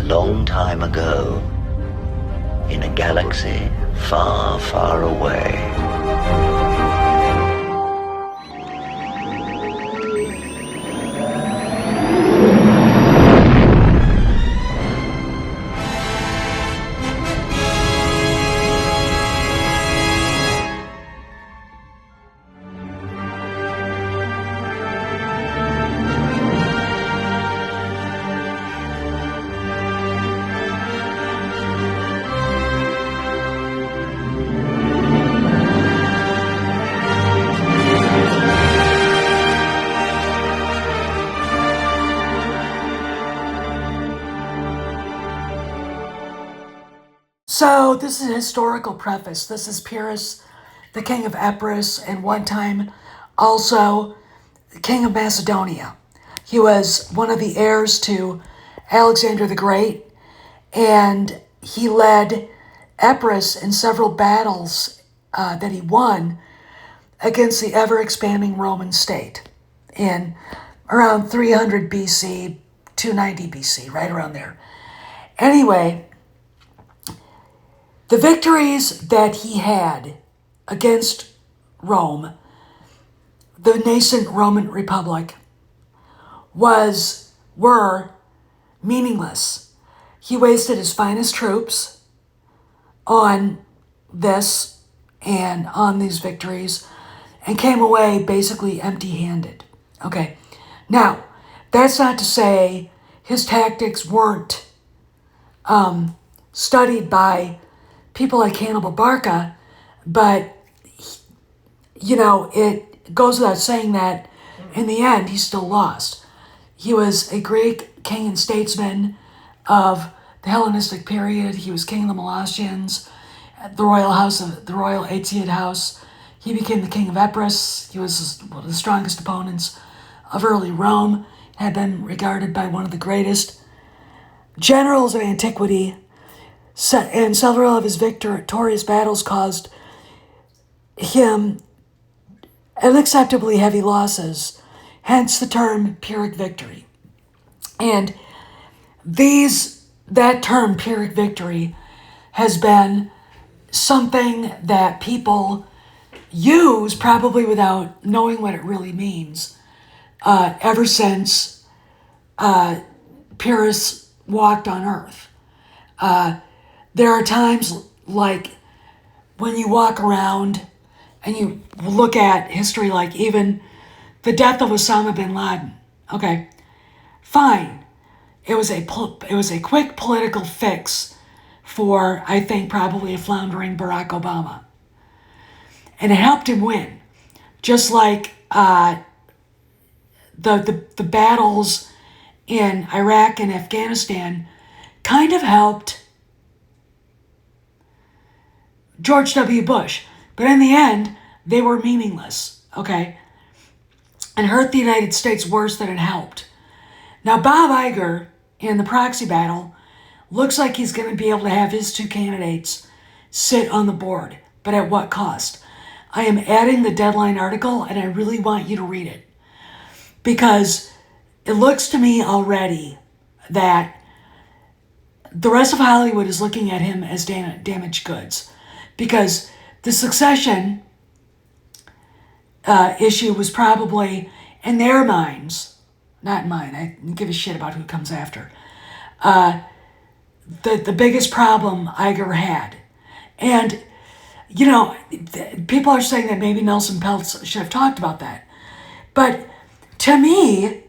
long time ago, in a galaxy far, far away. So this is a historical preface. This is Pyrrhic, the king of Iger'S, and one time also the king of Macedonia. He was one of the heirs to Alexander the Great, and he led Iger'S in several battles that he won against the ever-expanding Roman state in around 300 BC, 290 BC, right around there. Anyway, the victories that he had against Rome, the nascent Roman Republic, were meaningless. He wasted his finest troops on this and on these victories and came away basically empty-handed. Okay, now, that's not to say his tactics weren't studied by people like Hannibal Barca, but, it goes without saying that in the end, he still lost. He was a Greek king and statesman of the Hellenistic period. He was king of the Molossians, the royal Aegeid house. He became the king of Iger'S. He was one of the strongest opponents of early Rome, had been regarded by one of the greatest generals of antiquity, and several of his victorious battles caused him unacceptably heavy losses, hence the term Pyrrhic victory. And that term Pyrrhic victory has been something that people use probably without knowing what it really means ever since Pyrrhic walked on Earth. There are times like when you walk around and you look at history, like even the death of Osama bin Laden. Okay, fine. It was a quick political fix for, I think, probably a floundering Barack Obama. And it helped him win. Just like the battles in Iraq and Afghanistan kind of helped George W. Bush. But in the end, they were meaningless, okay? And hurt the United States worse than it helped. Now, Bob Iger, in the proxy battle, looks like he's going to be able to have his two candidates sit on the board. But at what cost? I am adding the Deadline article, and I really want you to read it. Because it looks to me already that the rest of Hollywood is looking at him as damaged goods. Because the succession issue was probably, in their minds, not mine, I don't give a shit about who comes after, the biggest problem Iger had. And, people are saying that maybe Nelson Peltz should have talked about that. But to me,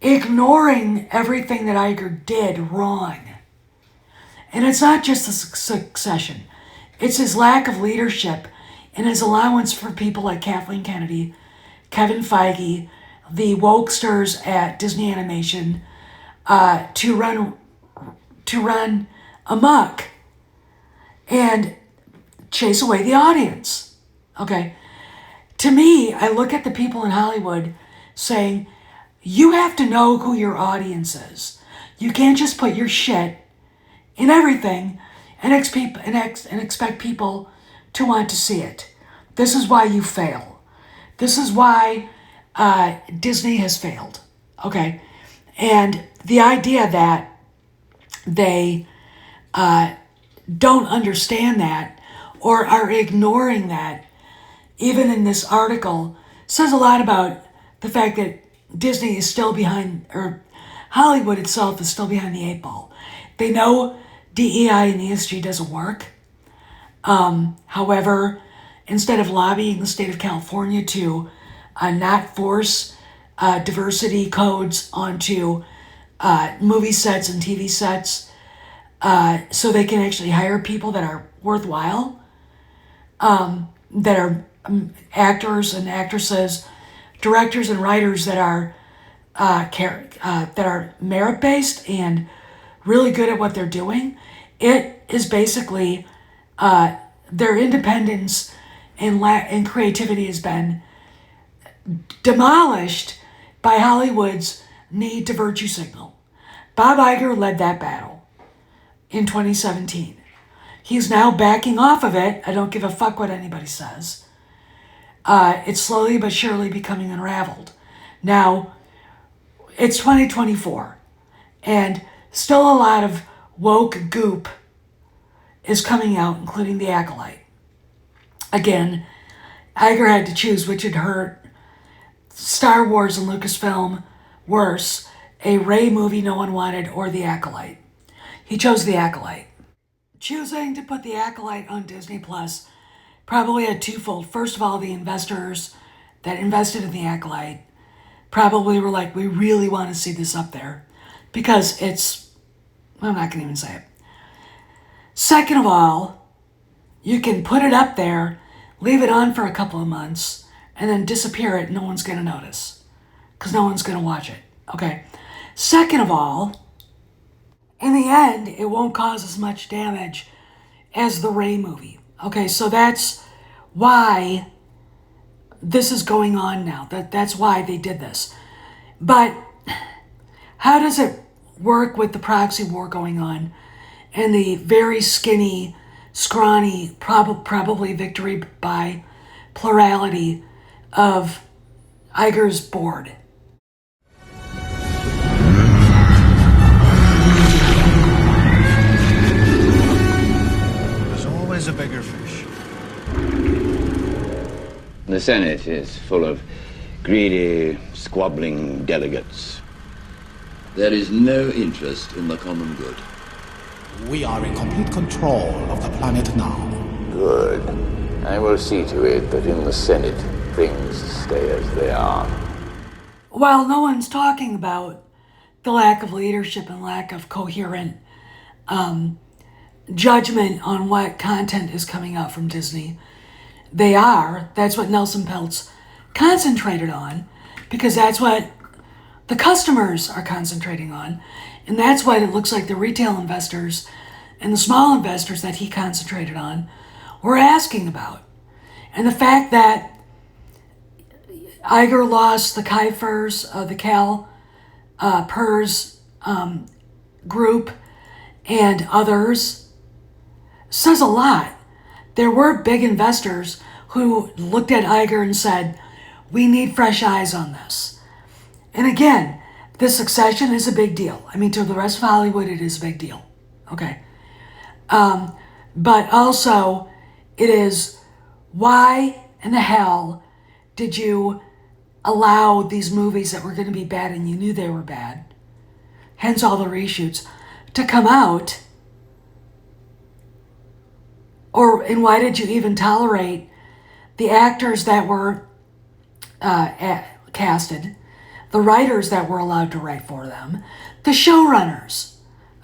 ignoring everything that Iger did wrong, and it's not just the succession, it's his lack of leadership and his allowance for people like Kathleen Kennedy, Kevin Feige, the wokesters at Disney Animation, to run amok and chase away the audience. Okay? To me, I look at the people in Hollywood saying, you have to know who your audience is. You can't just put your shit in everything and expect people to want to see it. This is why you fail. This is why Disney has failed. Okay? And the idea that they don't understand that or are ignoring that. Even in this article, says a lot about the fact that Disney is still behind, or Hollywood itself is still behind the eight ball. They know DEI and ESG doesn't work. However, instead of lobbying the state of California to not force diversity codes onto movie sets and TV sets, so they can actually hire people that are worthwhile, that are actors and actresses, directors and writers that are merit based and really good at what they're doing. It is basically their independence and creativity has been demolished by Hollywood's need to virtue signal. Bob Iger led that battle in 2017. He's now backing off of it. I don't give a fuck what anybody says. It's slowly but surely becoming unraveled. Now, it's 2024, and still a lot of woke goop is coming out, including The Acolyte. Again, Iger had to choose which had hurt Star Wars and Lucasfilm worse, a Rey movie no one wanted or The Acolyte. He chose The Acolyte. Choosing to put The Acolyte on Disney Plus probably had twofold. First of all, the investors that invested in The Acolyte probably were like, we really want to see this up there because I'm not going to even say it. Second of all, you can put it up there, leave it on for a couple of months, and then disappear it. No one's going to notice because no one's going to watch it. Okay. Second of all, in the end, it won't cause as much damage as the Rey movie. Okay, so that's why this is going on now. That's why they did this. But how does it work with the proxy war going on and the very skinny, scrawny, probably victory by plurality of Iger's board? There's always a bigger fish. The Senate is full of greedy, squabbling delegates. There is no interest in the common good. We are in complete control of the planet now. Good. I will see to it that in the Senate things stay as they are. While no one's talking about the lack of leadership and lack of coherent judgment on what content is coming out from Disney, that's what Nelson Peltz concentrated on, because that's what the customers are concentrating on, and that's what it looks like the retail investors and the small investors that he concentrated on were asking about. And the fact that Iger lost the Pyrrhic group and others says a lot. There were big investors who looked at Iger and said, we need fresh eyes on this. And again, this succession is a big deal. I mean, to the rest of Hollywood, it is a big deal. Okay. But also, it is, why in the hell did you allow these movies that were going to be bad and you knew they were bad, hence all the reshoots, to come out? And why did you even tolerate the actors that were casted, the writers that were allowed to write for them, the showrunners?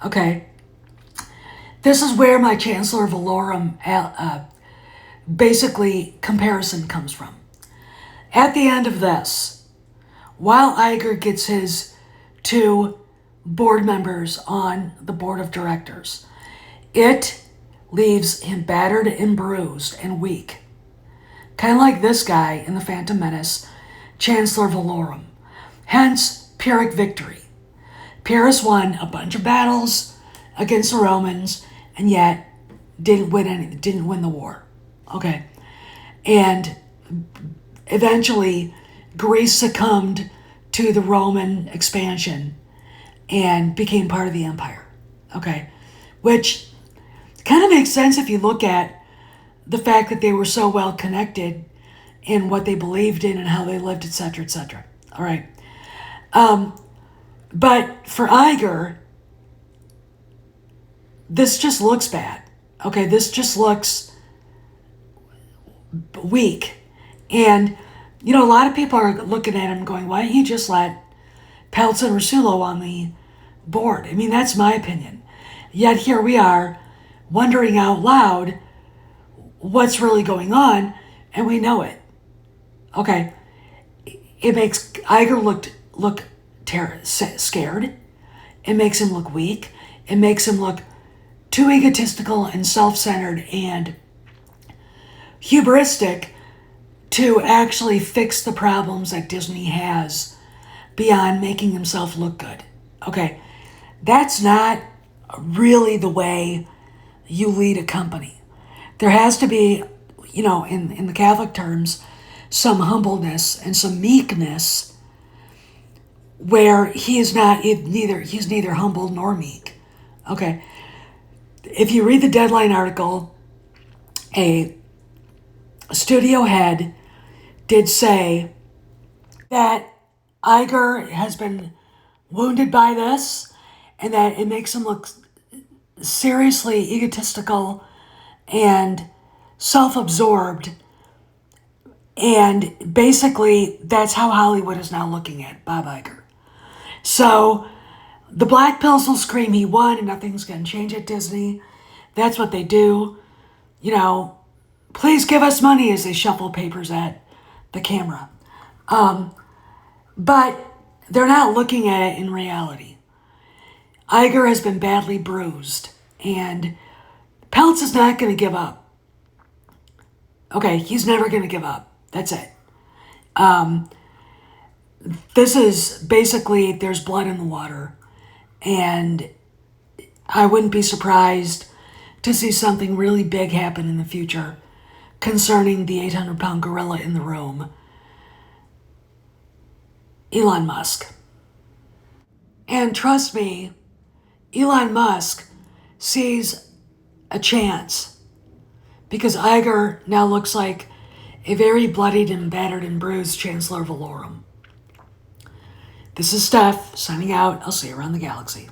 Okay. This is where my Chancellor Valorum basically comparison comes from. At the end of this, while Iger gets his 2 board members on the board of directors, it leaves him battered and bruised and weak. Kind of like this guy in The Phantom Menace, Chancellor Valorum. Hence, Pyrrhic victory. Pyrrhus won a bunch of battles against the Romans, and yet didn't win the war. Okay. And eventually, Greece succumbed to the Roman expansion and became part of the empire. Okay, which kind of makes sense if you look at the fact that they were so well connected in what they believed in and how they lived, etc., etc. All right. But for Iger, this just looks bad. Okay, this just looks weak. And, you know, a lot of people are looking at him going, why don't you just let Peltz and Rasulo on the board? I mean, that's my opinion. Yet here we are wondering out loud what's really going on, and we know it. Okay, it makes Iger look scared. It makes him look weak. It makes him look too egotistical and self-centered and hubristic to actually fix the problems that Disney has beyond making himself look good. Okay, that's not really the way you lead a company. There has to be, you know, in the Catholic terms, some humbleness and some meekness, where he's neither humble nor meek. Okay, if you read the Deadline article, a studio head did say that Iger has been wounded by this and that it makes him look seriously egotistical and self-absorbed, and basically that's how Hollywood is now looking at Bob Iger. So the black pills will scream he won and nothing's going to change at Disney. That's what they do. You know, please give us money as they shuffle papers at the camera. But they're not looking at it in reality. Iger has been badly bruised, and Peltz is not going to give up. Okay, he's never going to give up. That's it. This is basically, there's blood in the water, and I wouldn't be surprised to see something really big happen in the future concerning the 800-pound gorilla in the room, Elon Musk. And trust me, Elon Musk sees a chance, because Iger now looks like a very bloodied and battered and bruised Chancellor Valorum. This is Steph, signing out. I'll see you around the galaxy.